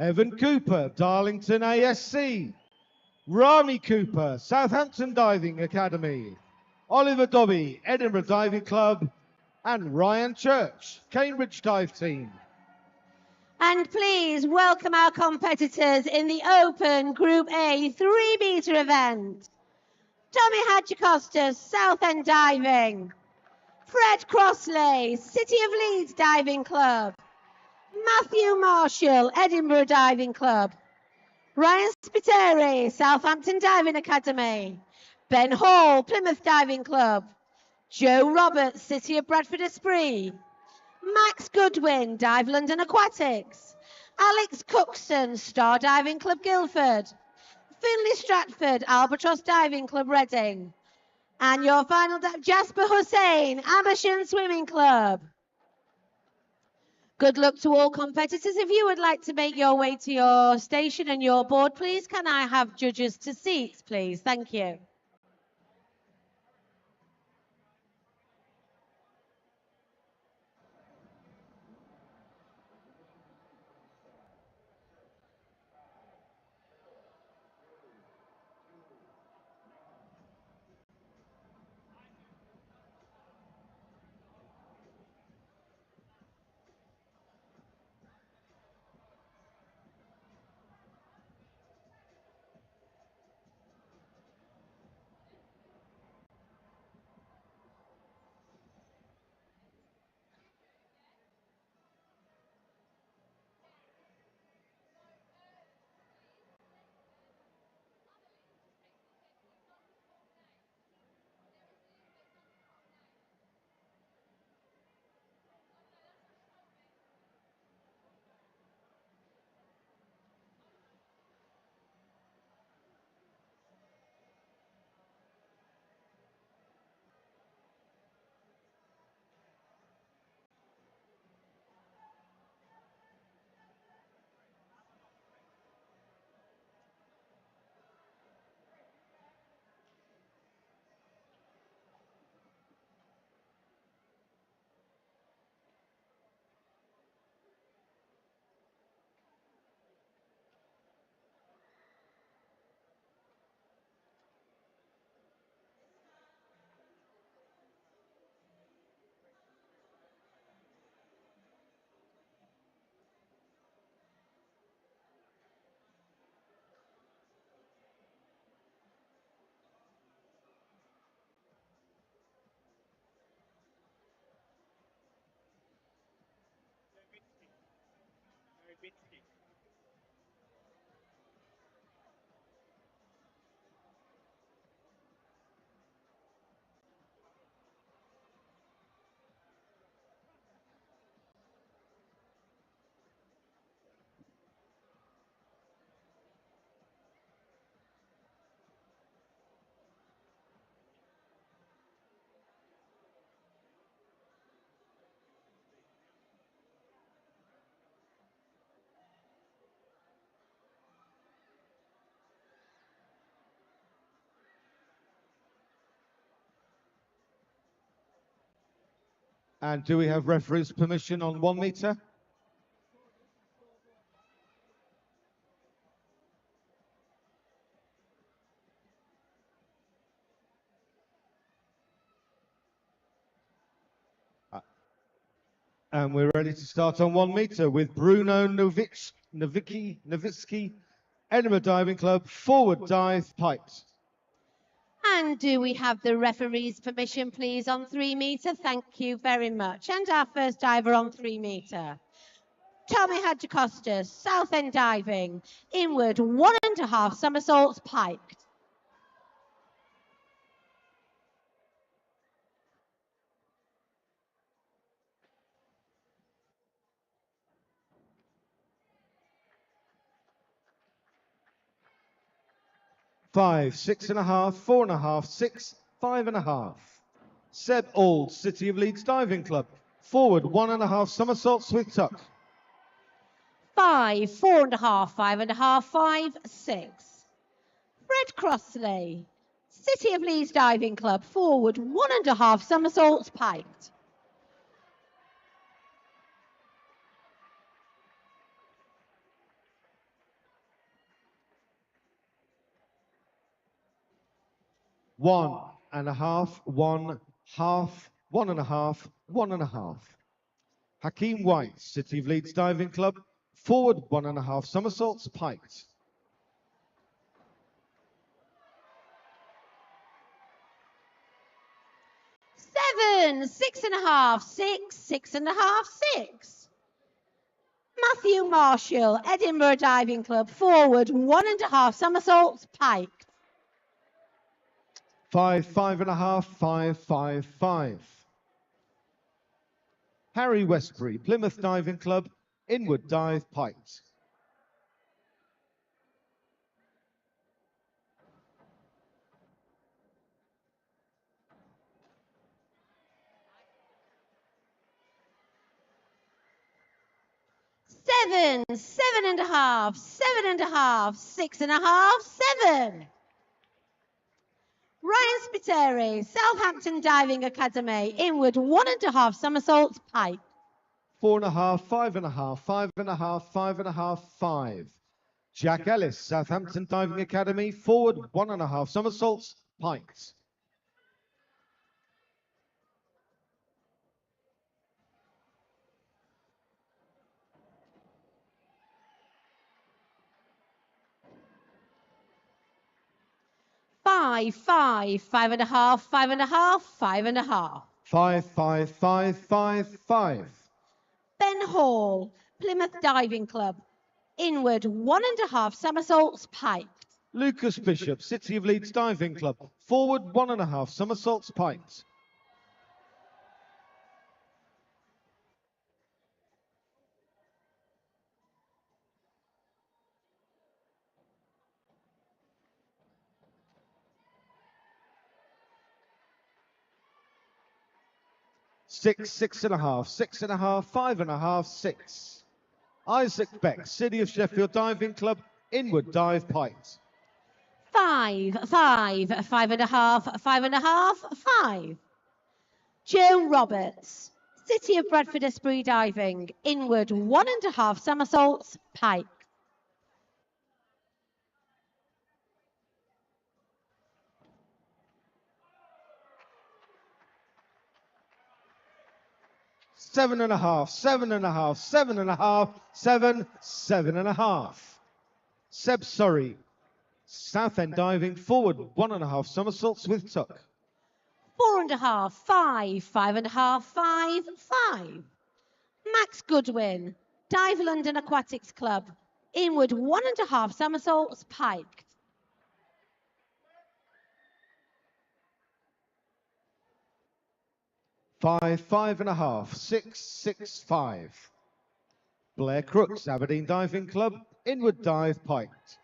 Evan Cooper, Darlington ASC. Rami Cooper, Southampton Diving Academy. Oliver Dobby, Edinburgh Diving Club. And Ryan Church, Cambridge Dive Team. And please welcome our competitors in the Open Group A 3-meter event. Tommy Hadjikostas, Southend Diving. Fred Crossley, City of Leeds Diving Club. Matthew Marshall, Edinburgh Diving Club. Ryan Spiteri, Southampton Diving Academy. Ben Hall, Plymouth Diving Club. Joe Roberts, City of Bradford Esprit. Max Goodwin, Dive London Aquatics. Alex Cookson, Star Diving Club Guildford. Finley Stratford, Albatross Diving Club Reading. And your final Jasper Hussain, Amersham Swimming Club. Good luck to all competitors. If you would like to make your way to your station and your board, please, can I have judges to seats, please? Thank you. And do we have referee's permission on 1 meter? And we're ready to start on 1 meter with Bruno Novitsky, Edinburgh Diving Club, forward dive, piped. And do we have the referee's permission, please, on 3 meter? Thank you very much. And our first diver on 3 meter. Tommy Hadjikostas, Southend Diving, inward 1.5 somersaults, piped. Five, 6.5, 4.5, 6, 5.5. Seb Auld, City of Leeds Diving Club, forward 1.5 somersaults with tuck. 5, 4.5, 5.5, 5, 6. Fred Crossley, City of Leeds Diving Club, forward 1.5 somersaults, piped. 1.5, 1.5, 1.5, 1.5. Hakeem White, City of Leeds Diving Club, forward 1.5 somersaults, piked. 7, 6.5, 6, 6.5, 6. Matthew Marshall, Edinburgh Diving Club, forward 1.5 somersaults, piked. 5, 5.5, 5, 5, 5. Harry Westbury, Plymouth Diving Club, inward dive, piked. 7, 7.5, 7.5, 6.5, 7. Ryan Spiteri, Southampton Diving Academy, inward 1.5 somersaults, pike. 4.5, 5.5, 5.5, 5.5, 5. Jack Ellis, Southampton Diving Academy, forward 1.5 somersaults, piked. 5, 5, 5.5, 5.5, 5.5. 5, 5, 5, 5, 5. Ben Hall, Plymouth Diving Club, inward 1.5 somersaults, pike. Lucas Bishop, City of Leeds Diving Club, forward 1.5 somersaults, piked. 6, 6.5, 6.5, 5.5, 6. Isaac Beck, City of Sheffield Diving Club, inward dive, piked. 5, 5, 5.5, 5.5, 5. Joe Roberts, City of Bradford Esprit Diving, inward 1.5 somersaults, pike. 7.5, 7.5, 7.5, 7, 7.5. Seb Surrey, Southend Diving, forward 1.5 somersaults with tuck. 4.5, 5, 5.5, 5, 5. Max Goodwin, Dive London Aquatics Club, inward 1.5 somersaults, piked. 5, 5.5, 6, 6, 5. Blair Crooks, Aberdeen Diving Club, inward dive, piked.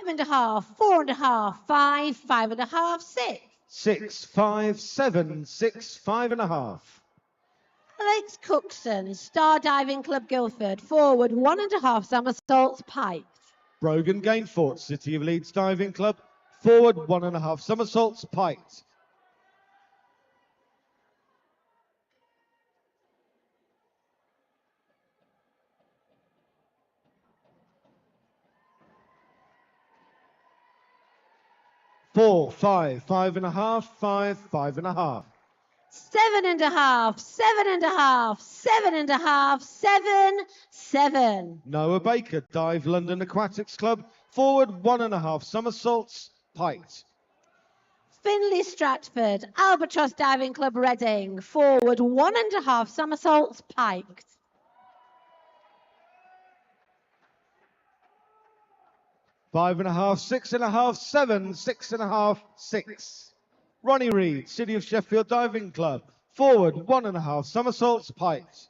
5.5, 4.5, 5, 5.5, 6. 6, 5, 7, 6, 5.5. Alex Cookson, Star Diving Club Guildford, forward 1.5 somersaults, piked. Brogan Gainfort, City of Leeds Diving Club, forward 1.5 somersaults, piked. 4, 5, 5.5, 5, 5.5. 7.5, 7.5, 7.5, 7, 7. Noah Baker, Dive London Aquatics Club, forward 1.5 somersaults, piked. Finley Stratford, Albatross Diving Club Reading, forward 1.5 somersaults, piked. 5.5, 6.5, 7, 6.5, 6. Ronnie Reed, City of Sheffield Diving Club, forward 1.5 somersaults, piked.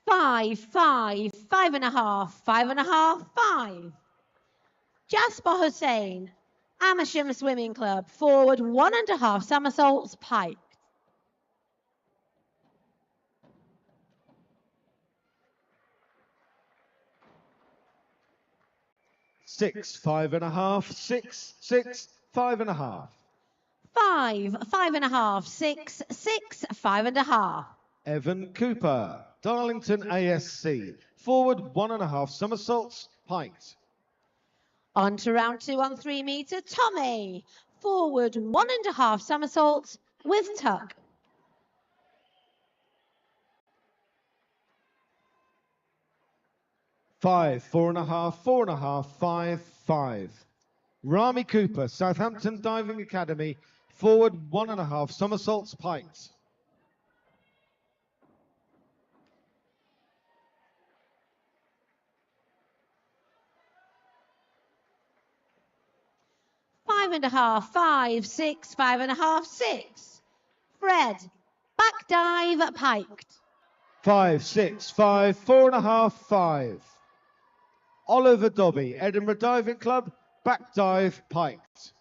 5, 5, 5.5, 5.5, 5. Jasper Hussain, Amersham Swimming Club, forward 1.5 somersaults, piked. 6, 5.5, 6, 6, 5.5. 5, 5.5, 6, 6, 5.5. Evan Cooper, Darlington ASC, forward 1.5 somersaults, pint. On to round 2 on 3 metre, Tommy. Forward 1.5 somersaults with tuck. 5, 4.5, 4.5, 5, 5. Rami Cooper, Southampton Diving Academy, forward 1.5 somersaults, pint. 5.5, 5, 6, 5.5, 6. Fred, back dive, piked. 5, 6, 5, 4.5, 5. Oliver Dobby, Edinburgh Diving Club, back dive, piked.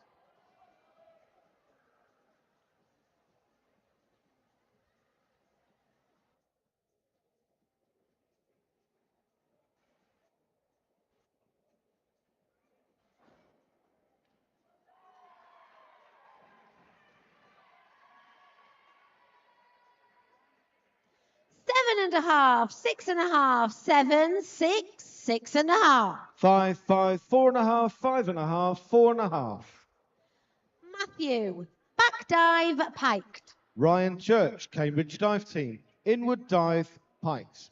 7.5, 6.5, 7, 6, 6.5. 5, 5, 4.5, 5.5, 4.5. Matthew, back dive, piked. Ryan Church, Cambridge Dive Team, inward dive, piked.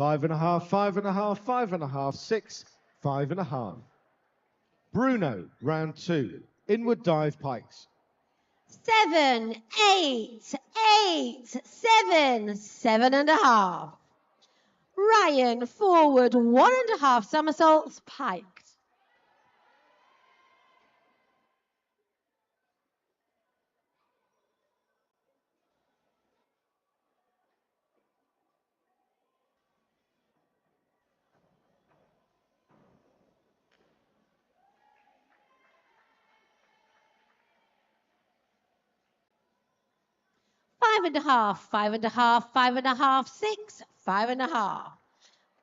5.5, 5.5, 5.5, 6, 5.5. Bruno, round 2, inward dive, pikes. 7, 8, 8, 7, 7.5. Ryan, forward 1.5 somersaults, piked. 5.5, 5.5, 5.5, 6, 5.5.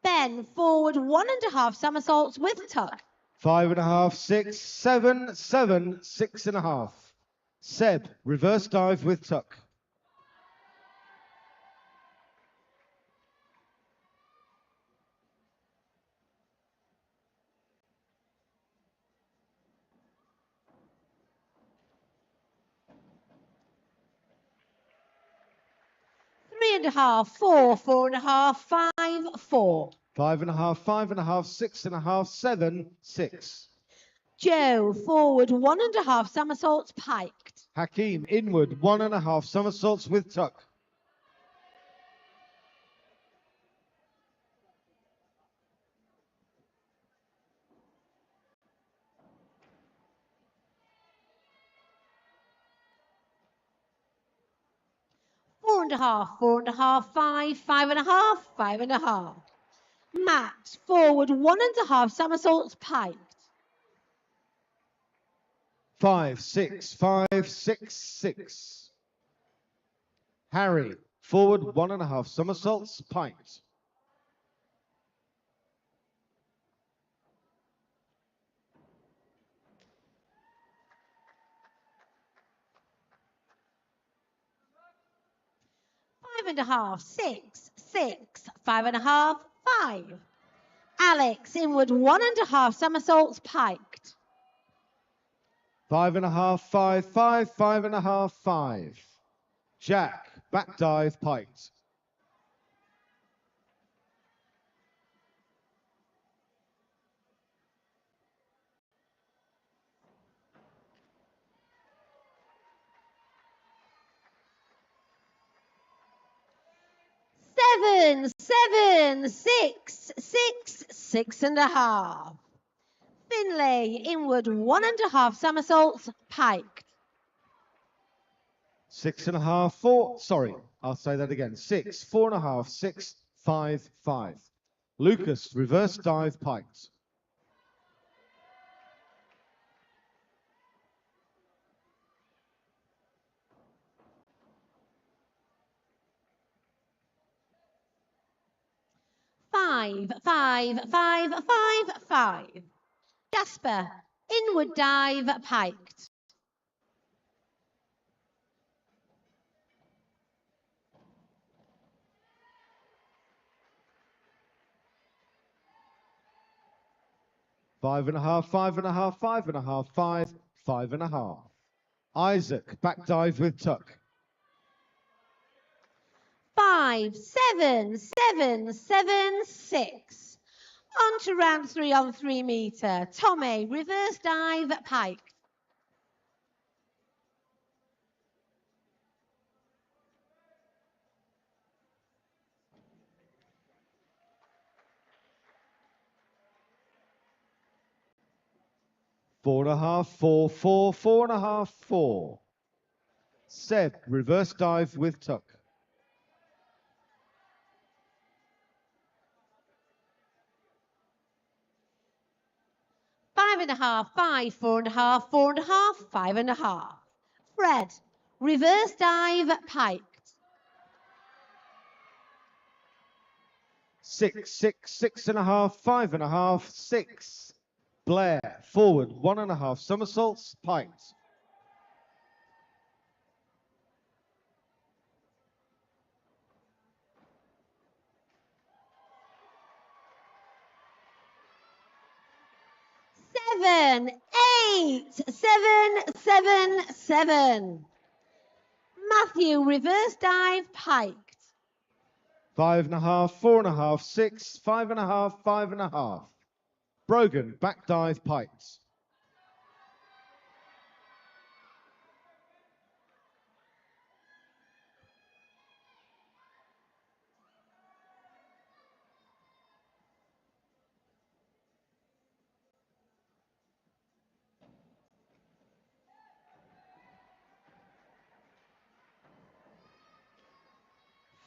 Ben, forward 1.5 somersaults with tuck. 5.5, 6, 7, 7, 6.5. Seb, reverse dive with tuck. 3.5, 4, 4.5, 5, 4. 5.5, 5.5, 6.5, 7, 6. Joe, forward 1.5 somersaults, piked. Hakeem, inward 1.5 somersaults with tuck. 4.5, 4.5, 5, 5.5, 5.5. Matt, forward 1.5 somersaults, piked. 5, 6, 5, 6, 6. Harry, forward 1.5 somersaults, pint. 5.5, 6, 6, 5.5, 5. Alex, inward 1.5 somersaults, piked. 5.5, 5, 5, 5.5, 5. Jack, back dive, piked. 7, 7, 6, 6, 6.5. Finlay, inward 1.5 somersaults, piked. 6.5, 4, sorry. I'll say that again. 6, 4.5, 6, 5, 5. Lucas, reverse dive piked. Five, 5, 5, 5, 5. Jasper, inward dive piked. Five and a half, 5.5, 5.5, 5, 5.5. Isaac, back dive with tuck. 5, 7, 7, 7, 6. On to round 3 on 3 metre. Tommy, reverse dive piked. 4.5, 4, 4, 4.5, 4. Seb, reverse dive with tuck. 5.5, 5, 4.5, 4.5, 5.5. Fred, reverse dive piked. 6, 6, 6.5, 5.5, 6. Blair, forward, 1.5 somersaults, piked. 7, 8, 7, 7, 7. Matthew, reverse dive piked. 5.5, 4.5, 6, 5.5, 5.5. Brogan, back dive piked.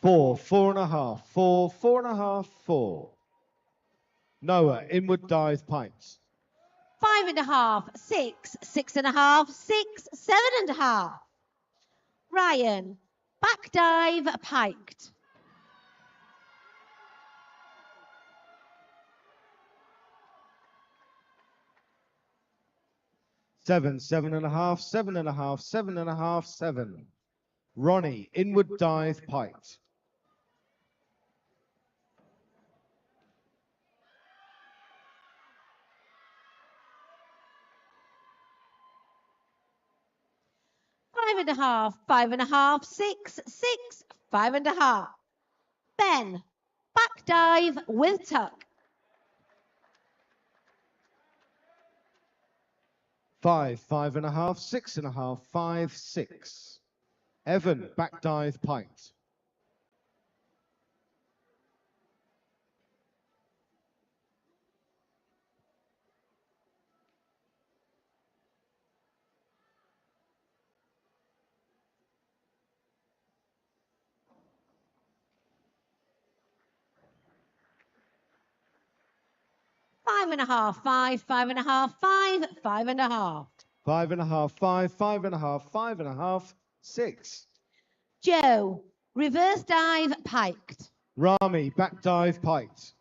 4, 4.5, 4, 4.5, 4. Noah, inward dive piked. 5.5, 6, 6.5, 6, 7.5. Ryan, back dive piked. 7, 7.5, 7.5, 7.5, 7. Ronnie, inward dive piked. 5.5, 5.5, 6, 6, 5.5. Ben, back dive with tuck. 5, 5.5, 6.5, 5, 6. Evan, back dive piked. 5.5, 5, 5.5, 5, 5.5. 5.5, 5, 5.5, 5.5, 6. Joe, reverse dive piked. Rami, back dive piked.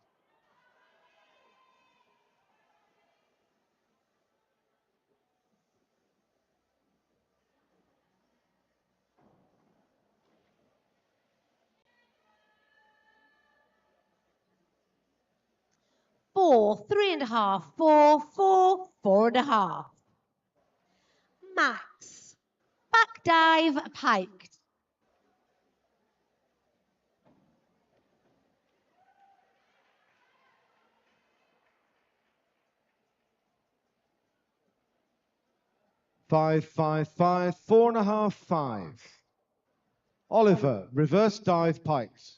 4, 3.5, 4, 4, 4.5. Max, back dive piked. 5, 5, 5, 4.5, 5. Oliver, reverse dive piked.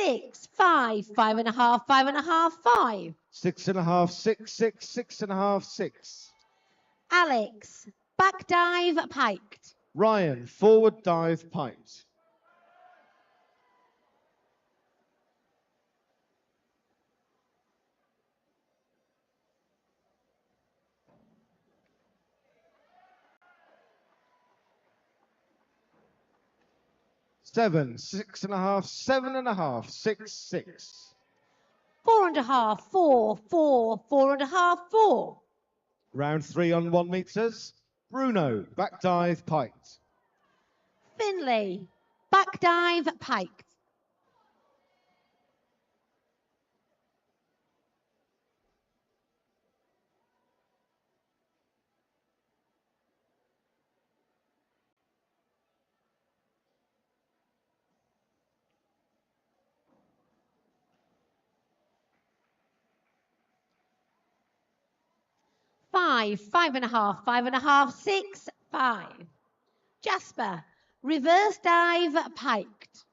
6, 5, 5.5, 5.5, 5. 6.5, 6, 6, 6.5, 6. Alex, back dive, piked. Ryan, forward dive, piked. Seven, 6.5, 7.5, 6, 6. 4.5, 4, 4, 4.5, 4. Round 3 on 1 meters. Bruno, back dive, piked. Finley, back dive, piked. Five, 5.5, 5.5, 6, 5. Jasper, reverse dive, piked.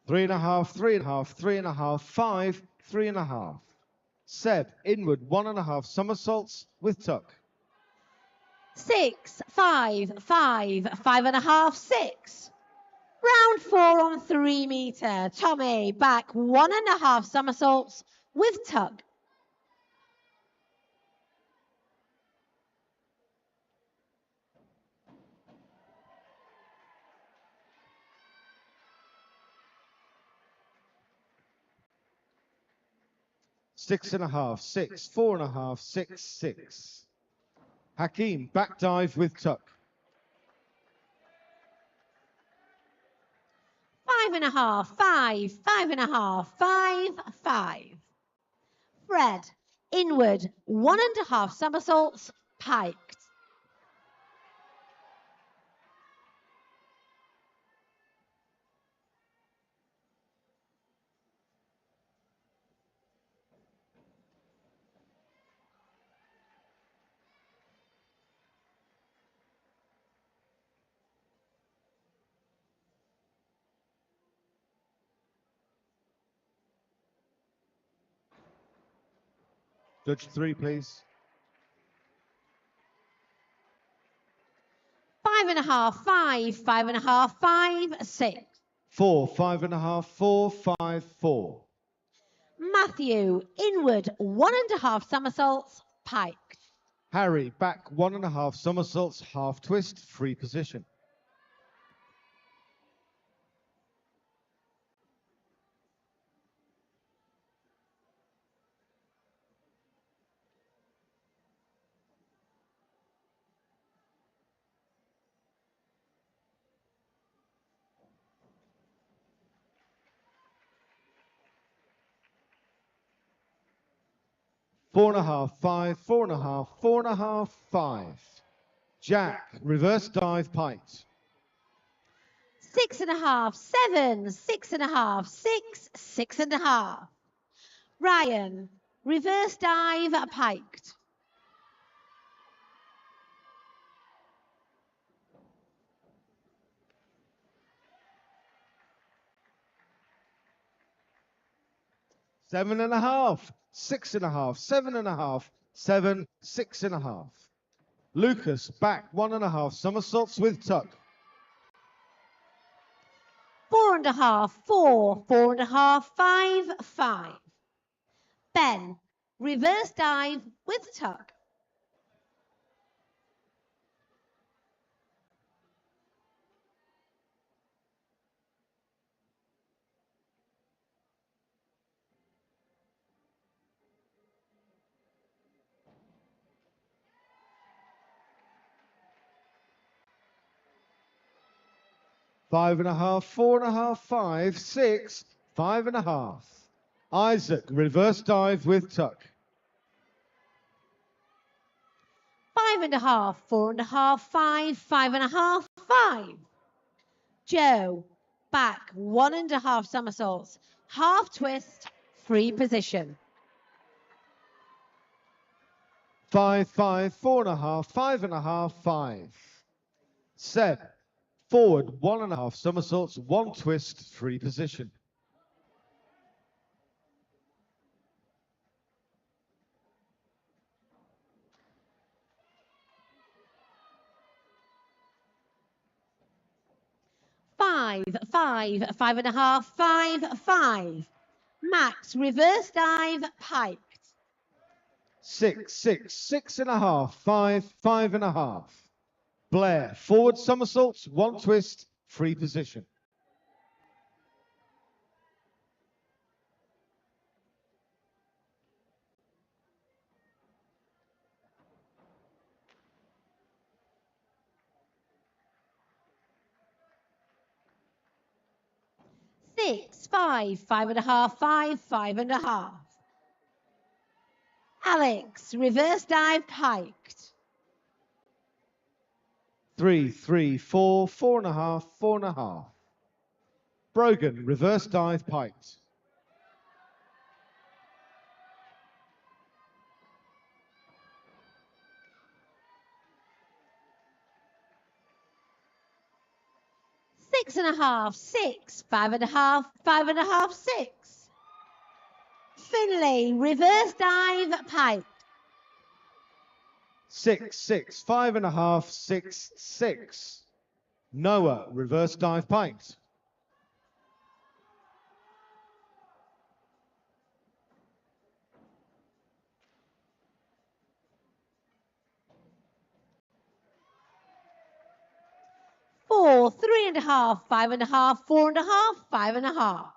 3.5, 3.5, 3.5, 5, 3.5. Seb, inward 1.5 somersaults with tuck. 6, 5, 5, 5.5, 6. Round 4 on 3 meter. Tommy, back 1.5 somersaults with tuck. Six and a half, 6, 4.5, 6, 6. Hakeem, back dive with tuck. 5.5, 5, 5.5, 5, 5. Fred, inward 1.5 somersaults, piked. Judge 3, please. 5.5, 5, 5.5, 5, 6. 4, 5.5, 4, 5, 4. Matthew, inward 1.5 somersaults, piked. Harry, back 1.5 somersaults, half twist, free position. Four and a half, 5, 4.5, 4.5, 5. Jack, reverse dive, piked. 6.5, 7, 6.5, 6, 6.5. Ryan, reverse dive, piked. 7.5, 6.5, 7.5, 7, 6.5. Lucas, back 1.5 somersaults with tuck. 4.5, 4, 4.5, 5, 5. Ben, reverse dive with tuck. 5.5, 4.5, 5, 6, 5.5. Isaac, reverse dive with tuck. 5.5, 4.5, 5, 5.5, 5. Joe, back 1.5 somersaults, half twist, free position. 5, 5, 4.5, 5.5, 5. Seb, forward 1.5 somersaults, 1 twist, free position. Five, 5.5, 5, 5. Max, reverse dive, piked. 6, 6, 6.5, 5, 5.5. Blair, forward somersaults, 1 twist, free position. Six, 5, 5.5, 5, 5.5. Alex, reverse dive, piked. 3, 3, 4, 4.5, 4.5. Brogan, reverse dive, piked. 6.5, 6, 5.5, 5.5, 6. Finlay, reverse dive, piked. 6, 6, 5.5, 6, 6. Noah, reverse dive, piked. 4, 3.5, 5.5, 4.5, 5.5.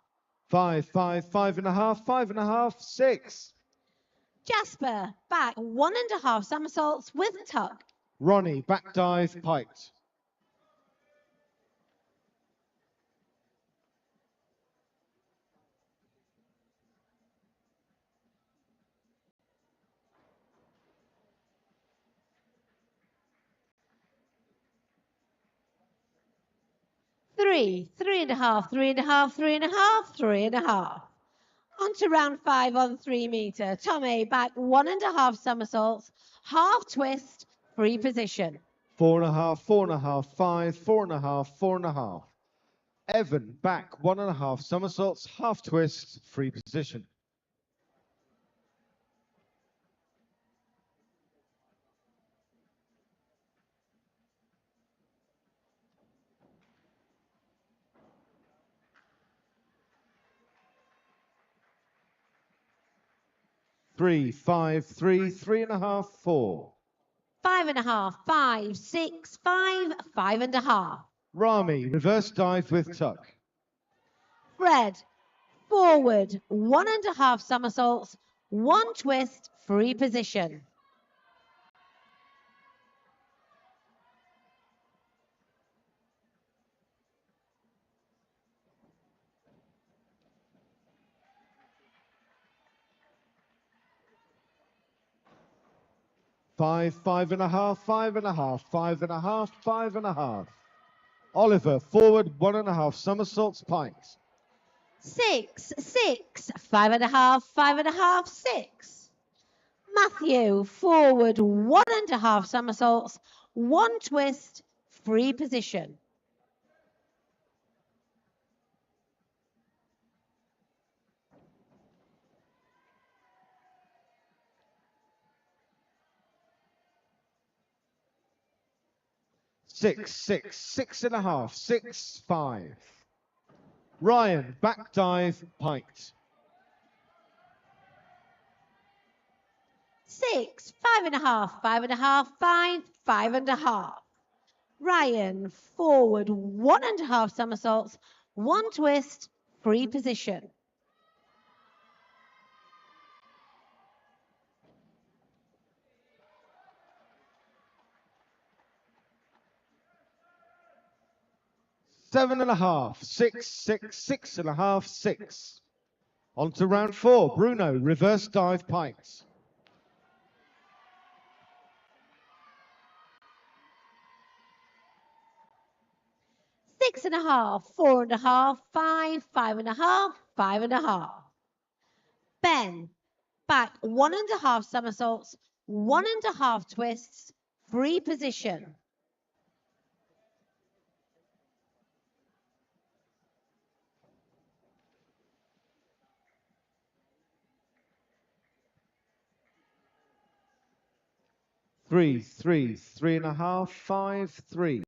5, 5, 5.5, 5.5, 6. Jasper, back 1.5 somersaults with tuck. Ronnie, back dive, piked. 3, 3.5, 3.5, 3.5, 3.5. On to round 5 on 3 meter. Tommy, back 1.5 somersaults, half twist, free position. 4.5, 4.5, 5, 4.5, 4.5. Evan, back 1.5 somersaults, half twist, free position. Three, 5, 3, 3.5, 4. 5.5, 5, 6, 5, 5.5. Rami, reverse dive with tuck. Fred, forward 1.5 somersaults, 1 twist, free position. 5, 5.5, 5.5, 5.5, 5.5. Oliver, forward 1.5 somersaults, pikes. 6, 6, 5.5, 5.5, 6. Matthew, forward 1.5 somersaults, 1 twist, free position. 6, 6, 6.5, 6, 5. Ryan, back dive, piked. 6, 5.5, 5.5, 5, 5.5. Ryan, forward 1.5 somersaults, 1 twist, free position. 7.5, 6, 6, 6.5, 6. On to round 4. Bruno, reverse dive, pikes. 6.5, 4.5, 5, 5.5, 5.5. Ben, back 1.5 somersaults, 1.5 twists, free position. Three, 3.5, 5, 3.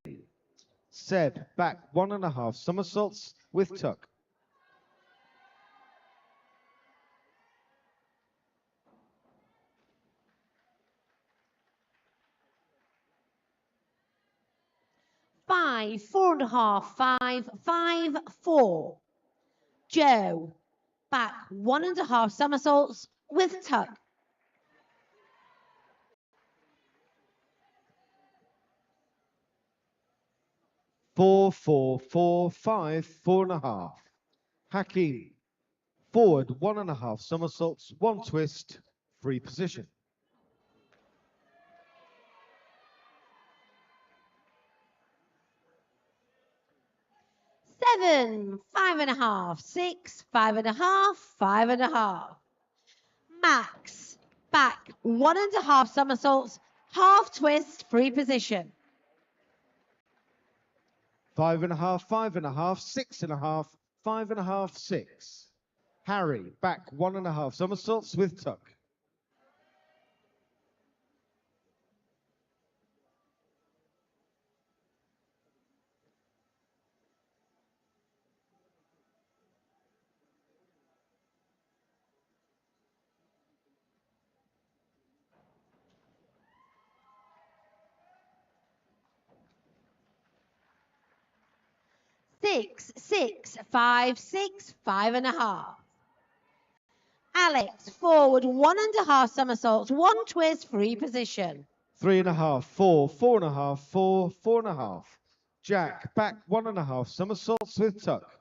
Seb, back 1.5 somersaults with tuck. Five, 4.5, 5, 5, 4. Joe, back 1.5 somersaults with tuck. 4, 4, 4, 5, 4.5. Hakeem, forward 1.5 somersaults, 1 twist, free position. 7, 5.5, 6, 5.5, 5.5. Max, back 1.5 somersaults, half twist, free position. 5.5, 5.5, 6.5, 5.5, 6. Harry, back 1.5 somersaults with tuck. 6, 6, 5, 6, 5.5. Alex, forward 1.5 somersaults, 1 twist, free position. 3.5, 4, 4.5, 4, 4.5. Jack, back 1.5 somersaults with tuck.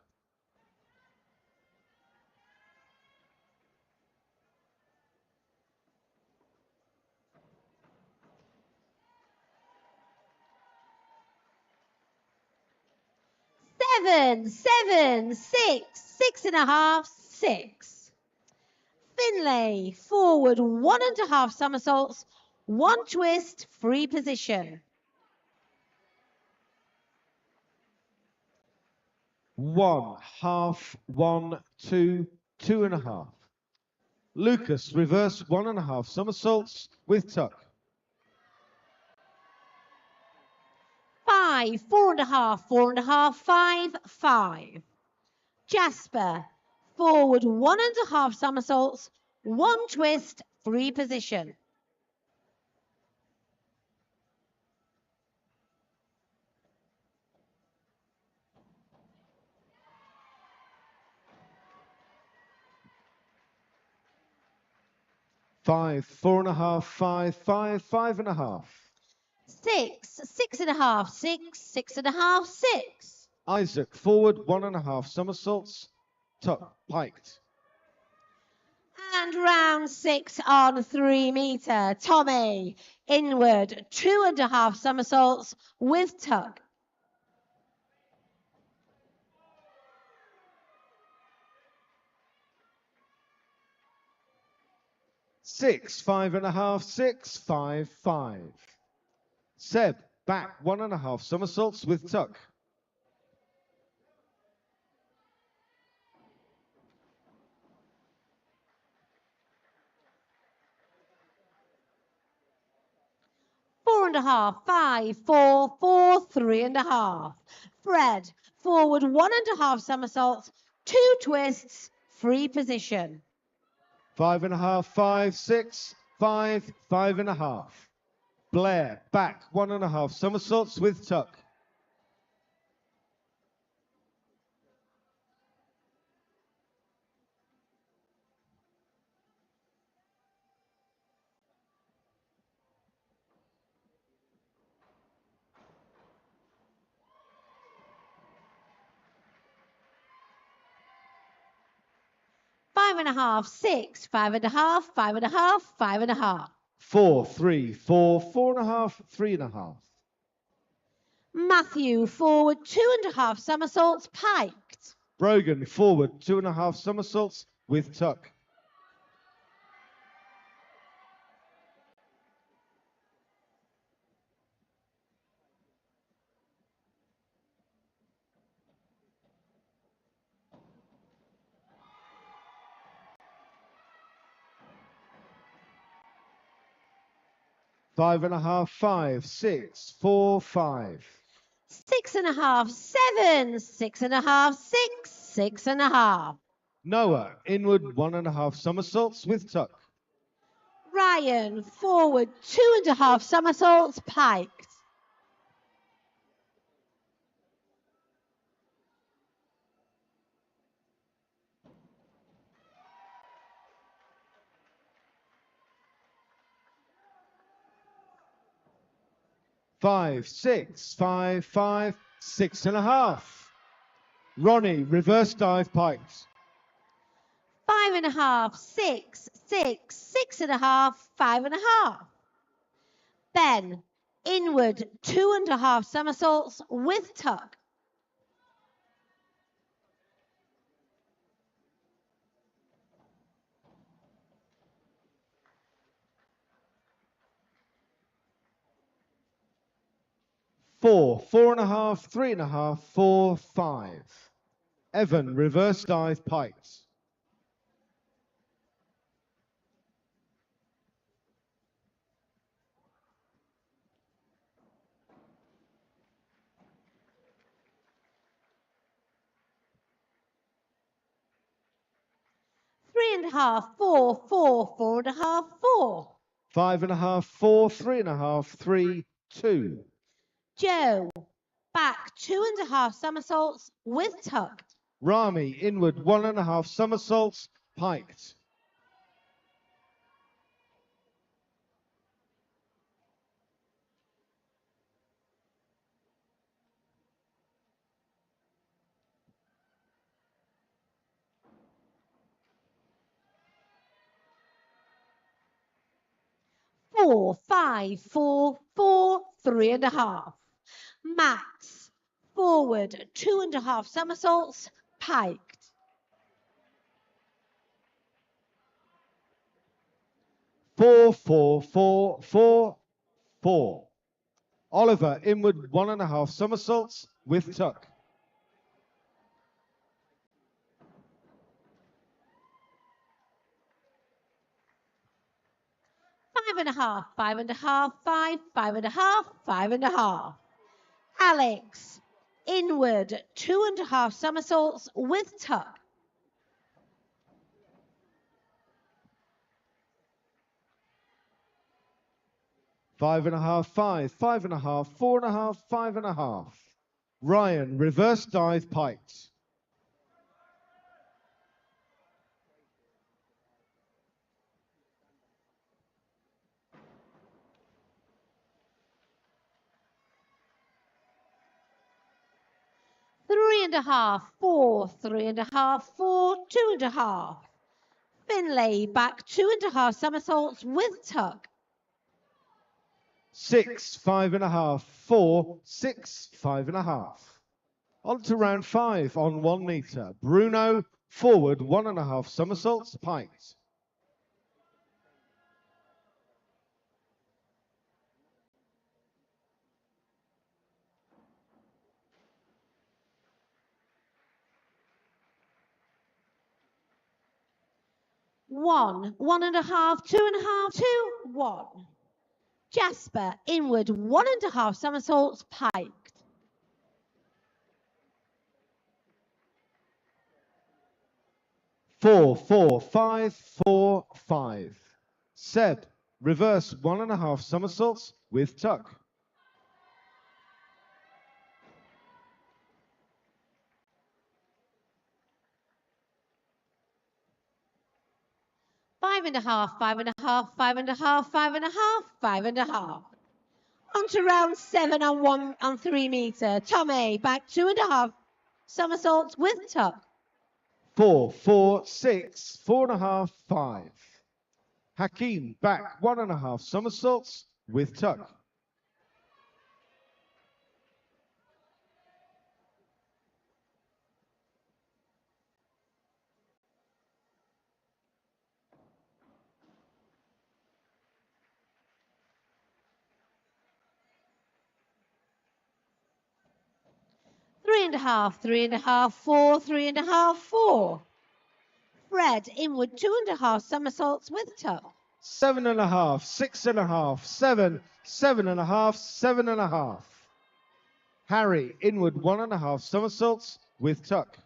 7, 7, 6, 6.5, 6. Finlay, forward 1.5 somersaults, 1 twist, free position. 1, half, 1, 2, 2.5. Lucas, reverse 1.5 somersaults with tuck. 5, 4.5, 4.5, 5, 5. Jasper, forward 1.5 somersaults, 1 twist, free position. 5, 4.5, 5, 5, 5.5. 6, 6.5, 6, 6.5, 6. Isaac, forward 1.5 somersaults, tuck, piked. And round 6 on 3 metre. Tommy, inward 2.5 somersaults with tuck. 6, 5.5, 6, 5, 5. Seb, back 1.5 somersaults with tuck. 4.5, 5, 4, 4, 3.5. Fred, forward 1.5 somersaults, 2 twists, free position. 5.5, 5, 6, 5, 5.5. Blair, back 1.5 somersaults with tuck. 5.5, 6, 5.5, 5.5, 5.5. 4, 3, 4, 4.5, 3.5. Matthew, forward 2.5 somersaults, piked. Brogan, forward 2.5 somersaults with tuck. 5.5, 5, 6, 4, 5. 6.5, 7, 6.5, 6, 6.5. Noah, inward 1.5 somersaults with tuck. Ryan, forward 2.5 somersaults, piked. Five, 6, 5, 5, 6.5. Ronnie, reverse dive piked. 5.5, 6, 6, 6.5, 5.5. Ben, inward 2.5 somersaults with tuck. 4, 4.5, 3.5, 4, 5. Evan, reverse dive piked. 3.5, 4, 4, 4.5, 4. 5.5, 4, 3.5, 3, 2. Joe, back 2.5 somersaults with tuck. Rami, inward 1.5 somersaults piked. 4, 5, 4, 4, 3.5. Max, forward 2.5 somersaults, piked. 4, 4, 4, 4, 4. Oliver, inward 1.5 somersaults with tuck. 5.5, 5.5, 5, 5.5, 5.5. Alex, inward 2.5 somersaults with tuck. 5.5, 5, 5.5, 4.5, 5.5. Ryan, reverse dive piked. 3.5, 4, 3.5, 4, 2.5. Finlay, back 2.5 somersaults with tuck. 6, 5.5, 4, 6, 5.5. On to round 5 on 1 meter. Bruno, forward 1.5 somersaults piked. 1, 1.5, 2.5, 2, 1. Jasper, inward 1.5 somersaults, piked. 4, 4, 5, 4, 5. Seb, reverse 1.5 somersaults with tuck. 5.5, 5.5, 5.5, 5.5, 5.5. On to round 7 on 3 meter. Tommy, back 2.5 somersaults with tuck. 4, 4, 6, 4.5, 5. Hakeem, back 1.5 somersaults with tuck. 3.5, 3.5, 4, 3.5, 4. Fred, inward 2.5 somersaults with tuck. 7.5, 6.5, 7, 7.5, 7.5. Harry, inward 1.5 somersaults with tuck.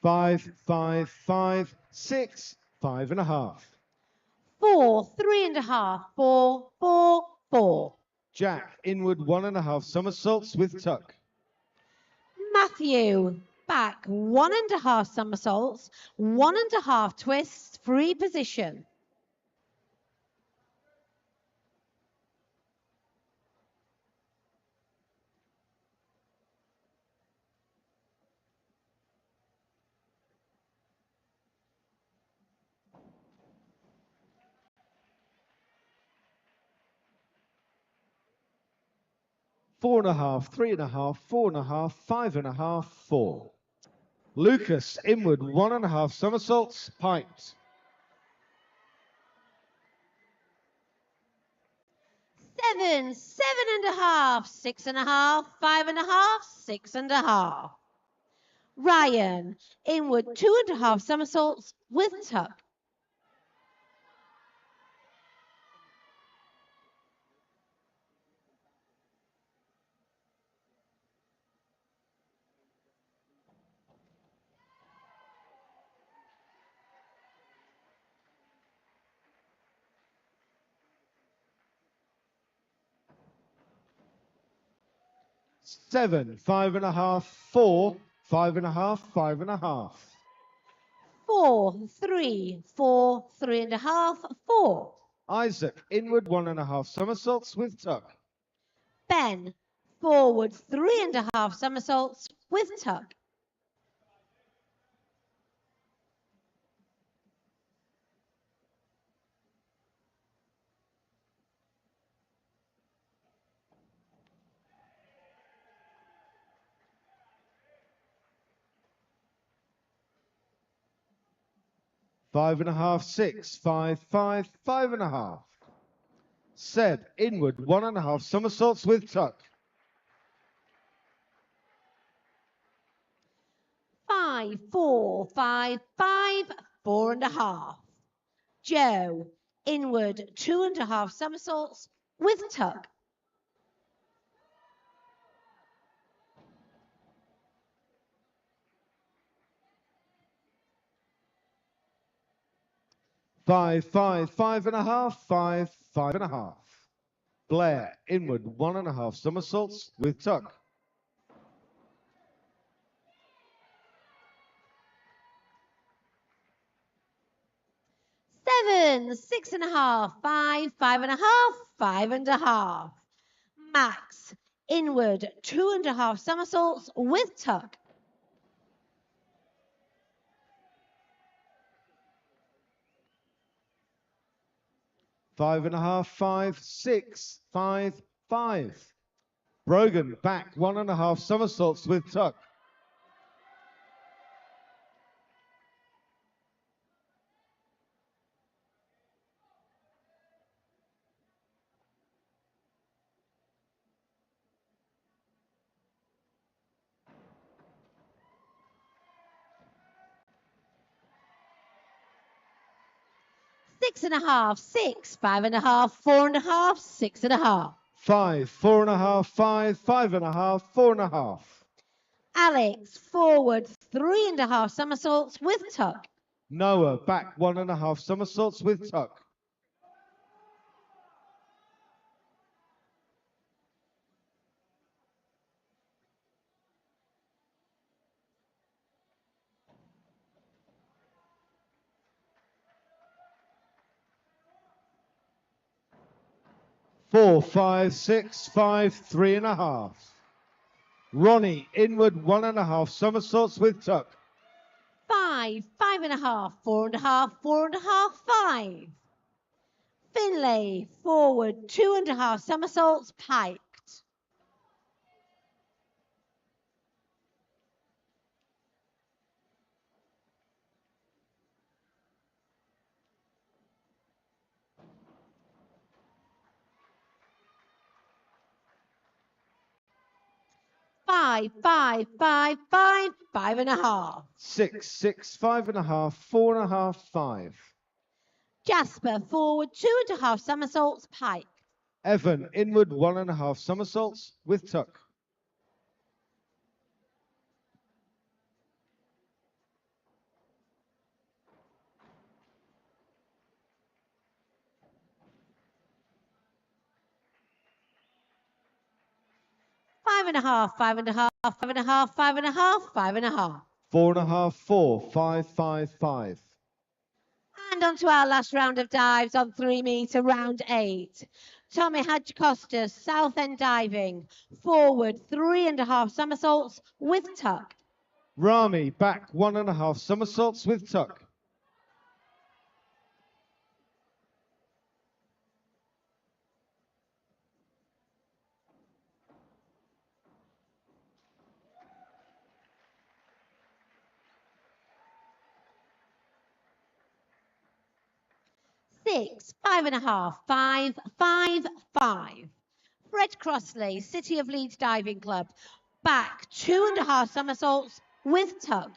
Five, 5, 5, 6, 5.5. 4, 3.5, 4, 4, 4. Jack, inward 1.5 somersaults with tuck. Matthew, back 1.5 somersaults, 1.5 twists, free position. Four and a half, 3.5, 4.5, 5.5, 4. Lucas, inward 1.5 somersaults, pint. 7, 7.5, 6.5, 5.5, 6.5. Ryan, inward 2.5 somersaults with tuck. 7, 5.5, 4, 5.5, 5.5. 4, 3, 4, 3.5, 4. Isaac, inward 1.5 somersaults with tuck. Ben, forward 3.5 somersaults with tuck. 5.5, 6, 5, 5, 5.5. Seb, inward 1.5 somersaults with tuck. 5, 4, 5, 5, 4.5. Joe, inward 2.5 somersaults with tuck. 5, 5, 5.5, 5, 5.5. Blair, inward 1.5 somersaults with tuck. 7, 6.5, 5, 5.5, 5.5. Max, inward 2.5 somersaults with tuck. 5.5, 5, 6, 5, 5. Brogan, back 1.5 somersaults with tuck. 6.5, 6, 5.5, 4.5, 6.5. 5, 4.5, 5, 5.5, 4.5. Alex, forward 3.5 somersaults with tuck. Noah, back 1.5 somersaults with tuck. 4, 5, 6, 5, 3.5. Ronnie, inward 1.5 somersaults with tuck. 5, 5.5, 4.5, 4.5, 5. Finlay, forward 2.5 somersaults piked. 5, 5, 5, 5, 5.5. 6, 6, 5.5, 4.5, 5. Jasper, forward 2.5 somersaults, pike. Evan, inward 1.5 somersaults with tuck. Five and a half, 5.5, 5.5, 5.5, 5.5. 4.5, 4, 5, 5, 5. And on to our last round of dives on 3 metre, round 8. Tommy Hadjikostas, South End diving, forward 3.5 somersaults with tuck. Rami, back 1.5 somersaults with tuck. Six, 5.5, 5, 5, 5. Fred Crossley, City of Leeds Diving Club, back 2.5 somersaults with tuck.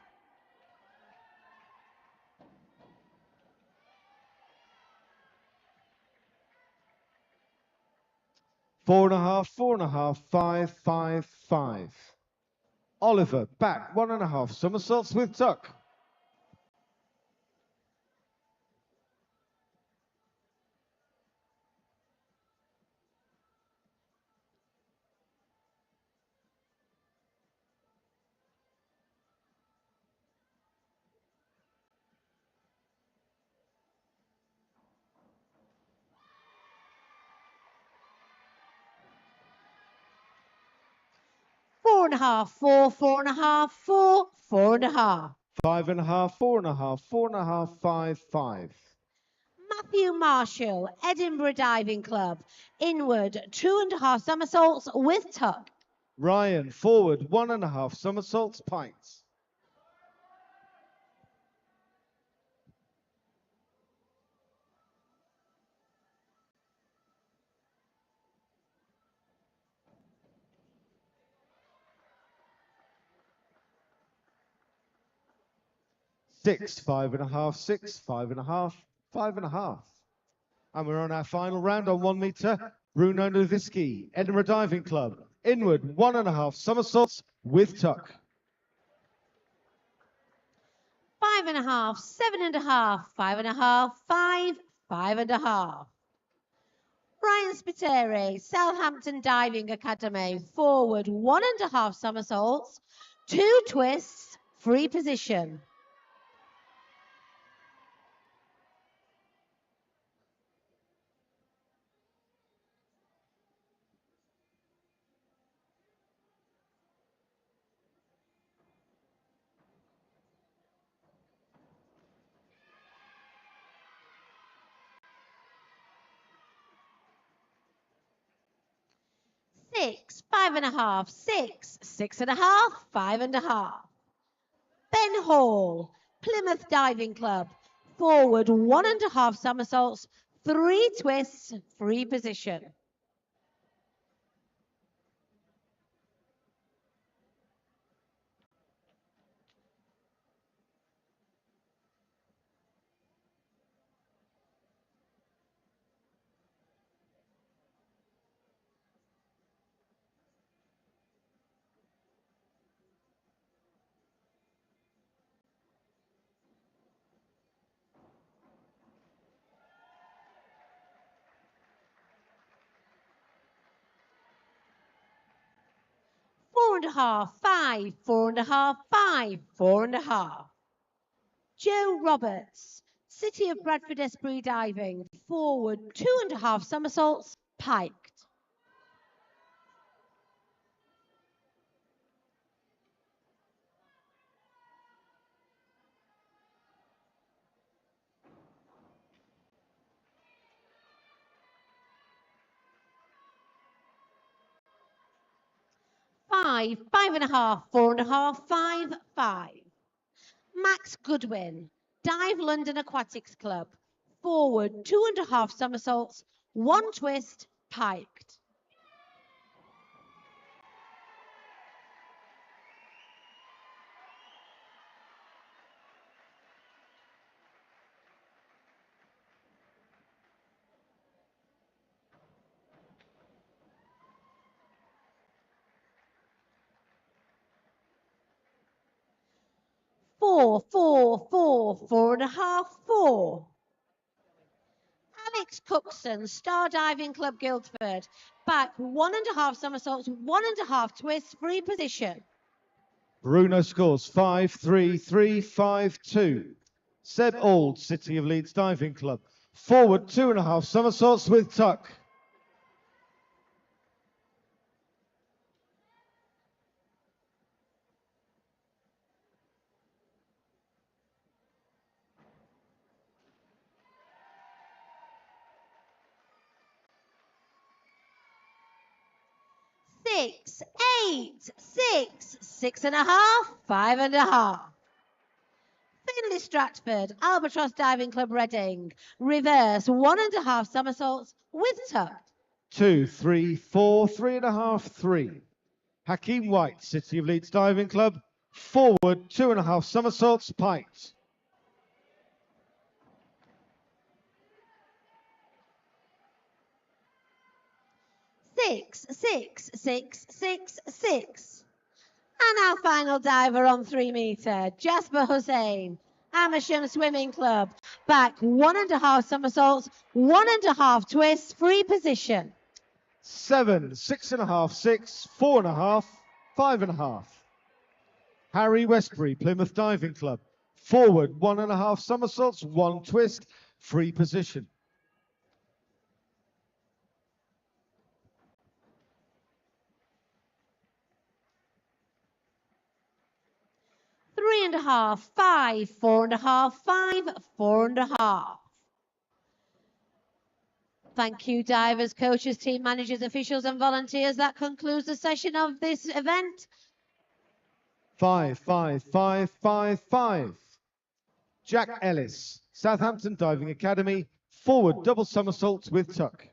4.5, 4.5, 5, 5, 5. Oliver, back 1.5 somersaults with tuck. 4.5, 4, 4.5, 4, 4.5. 5.5, 4.5, 4.5, 5, 5. Matthew Marshall, Edinburgh Diving Club, inward 2.5 somersaults with tuck. Ryan, forward 1.5 somersaults, pikes. 6, 5.5, 6, 5.5, 5.5. And we're on our final round on 1 metre. Bruno Nowicki, Edinburgh Diving Club, inward 1.5 somersaults with tuck. 5.5, 7.5, 5.5, 5, 5.5. Brian Spiteri, Southampton Diving Academy, forward 1.5 somersaults, 2 twists, free position. 6, 5.5, 6, 6.5, 5.5. Ben Hall, Plymouth Diving Club, forward 1.5 somersaults, 3 twists, free position. 4.5, 5, 4.5, 5, 4.5. Joe Roberts, City of Bradford Esprit Diving, forward 2.5 somersaults, piked. 5, 5.5, 4.5, 5, 5. Max Goodwin, Dive London Aquatics Club, forward 2.5 somersaults, 1 twist, piked. 4, 4, 4, 4.5, 4. Alex Cookson, Star Diving Club Guildford, back 1.5 somersaults, 1.5 twists, free position. Bruno scores 5-3-3-5-2. Seb Auld, City of Leeds Diving Club, forward 2.5 somersaults with tuck. 6, 8, 6, 6.5, 5.5. Finley Stratford, Albatross Diving Club Reading, reverse 1.5 somersaults with tuck. 2, 3, 4, 3.5, 3. Hakeem White, City of Leeds Diving Club, forward 2.5 somersaults, pike. 6, 6, 6, 6, 6. And our final diver on 3 metre, Jasper Hussain, Amersham Swimming Club, back 1.5 somersaults, 1.5 twists, free position. 7, 6.5, 6, 4.5, 5.5. Harry Westbury, Plymouth Diving Club, forward 1.5 somersaults, 1 twist, free position. 3.5, 5, 4.5, 5, 4.5. Thank you, divers, coaches, team managers, officials and volunteers. That concludes the session of this event. 5, 5, 5, 5, 5. Jack Ellis, Southampton Diving Academy, forward double somersaults with tuck.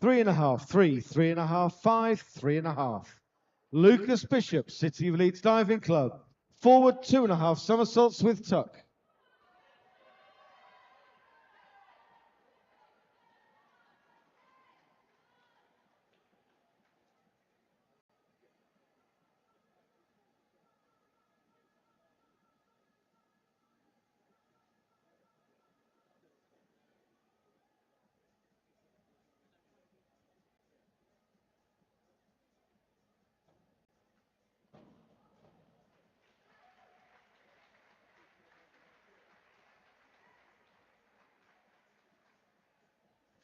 3.5, 3, 3.5, 5, 3.5. Lucas Bishop, City of Leeds Diving Club, forward 2.5 somersaults with tuck.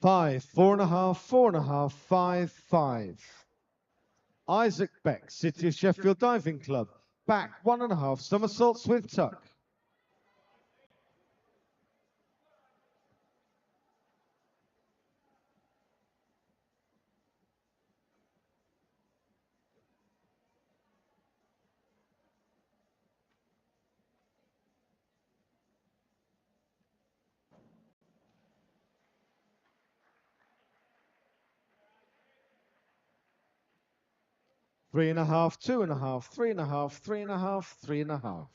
5, 4.5, 4.5, 5, 5. Isaac Beck, City of Sheffield Diving Club, back 1.5 somersaults with tuck. 3.5, 2.5, 3.5, 3.5, 3.5.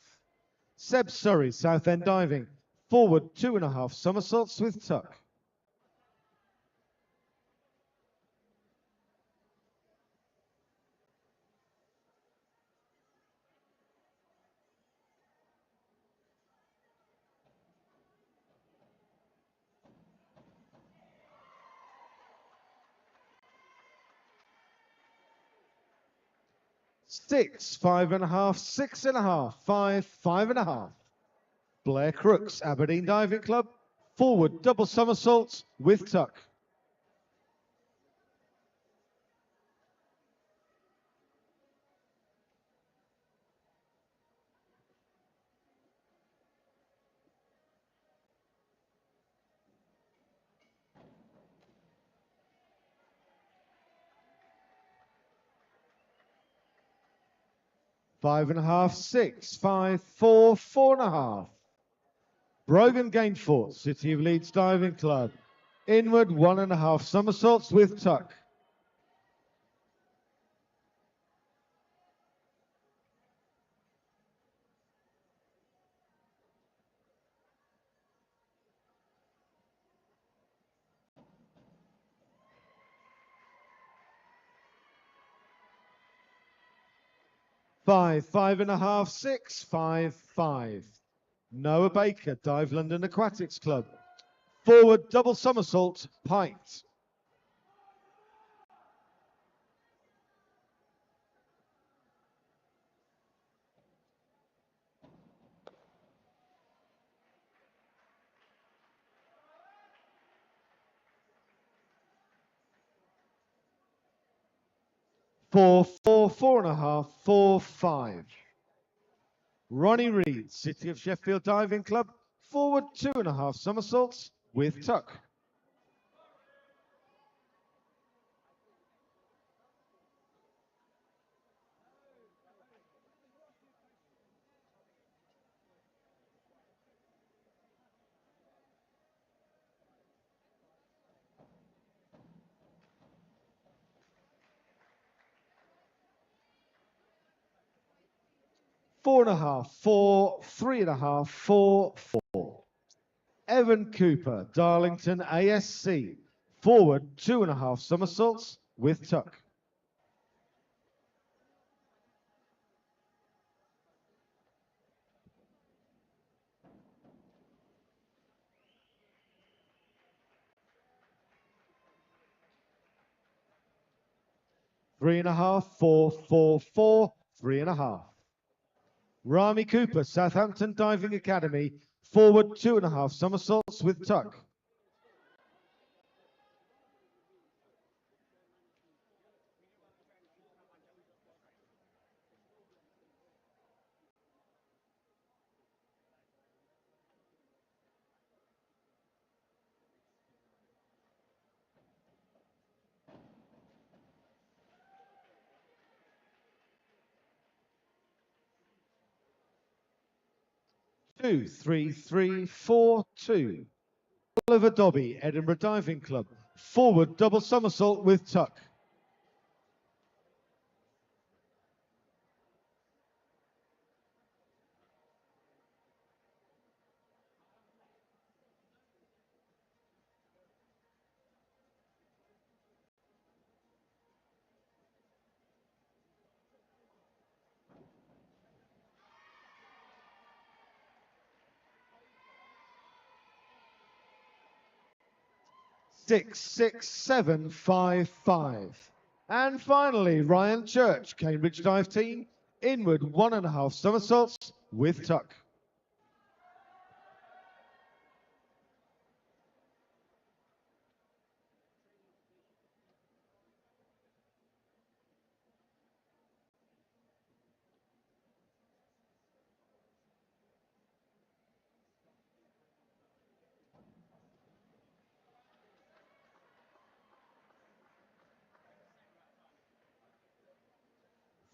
Seb Surrey, Southend Diving, forward 2.5 somersaults with tuck. 6, 5.5, 6.5, 5, 5.5. Blair Crooks, Aberdeen Diving Club, forward double somersaults with tuck. 5.5, 6, 5, 4, 4.5. Brogan Gainfort, City of Leeds Diving Club. Inward 1.5 somersaults with tuck. Five, 5.5, 6, 5, 5. Noah Baker, Dive London Aquatics Club. Forward double somersault, pint. Four, 4, 4.5, 4, 5. Ronnie Reed, City of Sheffield Diving Club. Forward 2.5 somersaults with tuck. Four and a half, 4, 3.5, 4, 4. Evan Cooper, Darlington ASC. Forward 2.5 somersaults with tuck. Three and a half, 4, 4, 4, 3.5. Rami Cooper, Southampton Diving Academy. Forward 2.5 somersaults with tuck. Two, 3, 3, 4, 2. Oliver Dobby, Edinburgh Diving Club. Forward double somersault with tuck. Six, 6, 7, 5, 5. And finally, Ryan Church, Cambridge Dive Team. Inward 1.5 somersaults with tuck.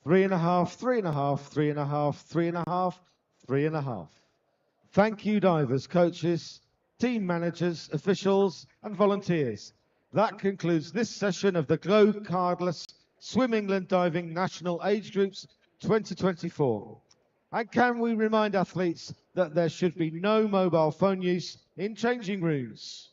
Three and a half, 3.5, 3.5, 3.5, 3.5. Thank you, divers, coaches, team managers, officials, and volunteers. That concludes this session of the Glow Cardless Swim England Diving National Age Groups 2024. And can we remind athletes that there should be no mobile phone use in changing rooms?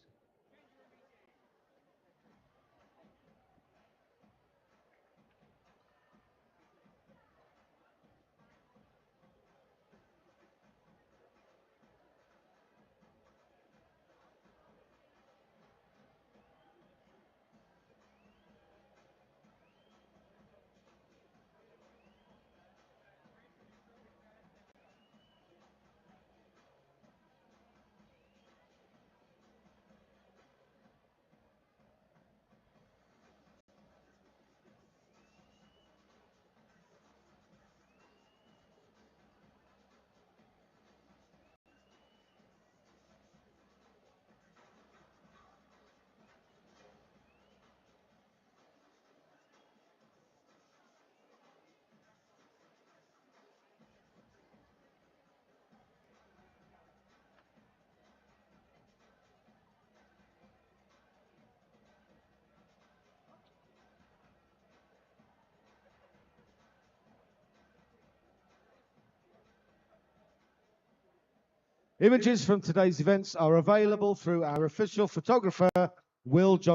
Images from today's events are available through our official photographer, Will John.